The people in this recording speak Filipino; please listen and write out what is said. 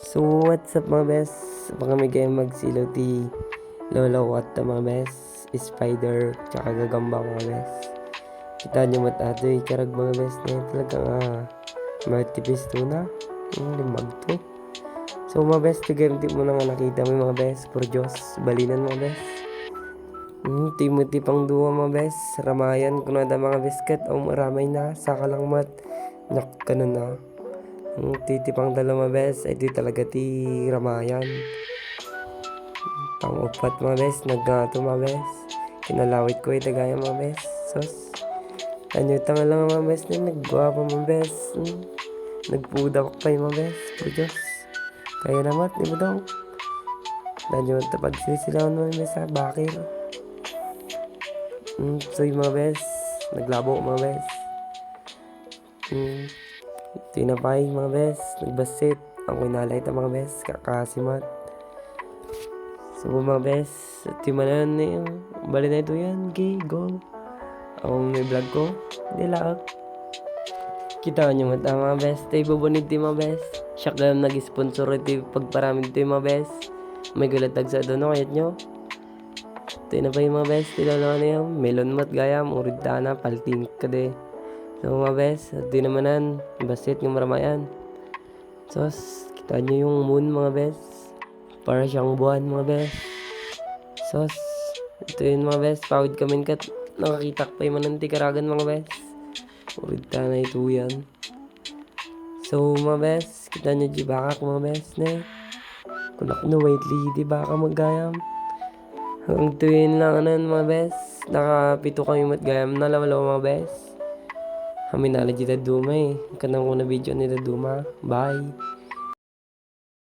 So what's up mga bes? Baka may kayo magsilo ti Lola Wat mga bes, Spider, tsaka gagamba mga bes. Kita nyo matato karag mga bes na yun talagang matipis to na. Limag to. So mga bes, tigaranti mo na nga nakita mo mga bes. Por Diyos, balinan mga bes. Timoti pang duwa mga bes. Ramayan kunada mga beskat o maramay na. Saka lang mat. Nyak ka na. Titipang dalawa bes, ay di talaga ti ramayan. Pang-upat mga bes, naggato mga bes. Kinalawit ko ito gaya mga bes. Sos. Tanyo tanga lang mga bes na naggawa pa mga bes. Nagpudak pa yung mga bes. Por Diyos. Kaya naman, di ba daw? Tanyo tapag sisilawan mga bes ha, bakir. So yung mga bes, naglabo mga bes. Tinapay mga bes, nagbasit. Ang kunalay ito mga bes, kakasimat. So mga bes, timanan na yung bali na ito yan, okay, go. Ang may vlog ko, hindi laag. Kita nyo mga bes, tayo babunid ito mga bes. Siya ka nag-sponsor ito pagparamid ito mga bes. May galatag sa doon, kayat nyo. Tinapay mga bes, tilalawa na yung melon mat gayam, urid na, palting ka de. So mga bes, di namanan, basit ng maramayan. Sos, kita nyo yung moon mga bes. Para siyang buwan mga bes. Sos, ito yun mga bes, pawid kami kat nakakitak pa yung mananti karagan mga bes. Urita na ito yan. So mga bes, kita nyo di bakak mga bes na kunak na whitely, di baka magayam. Hanggang ito yun lang mga bes. Nakapito kami matgayam na lawalaw mga bes. Kami nalagita duma kanang ko na video nila duma. Bye.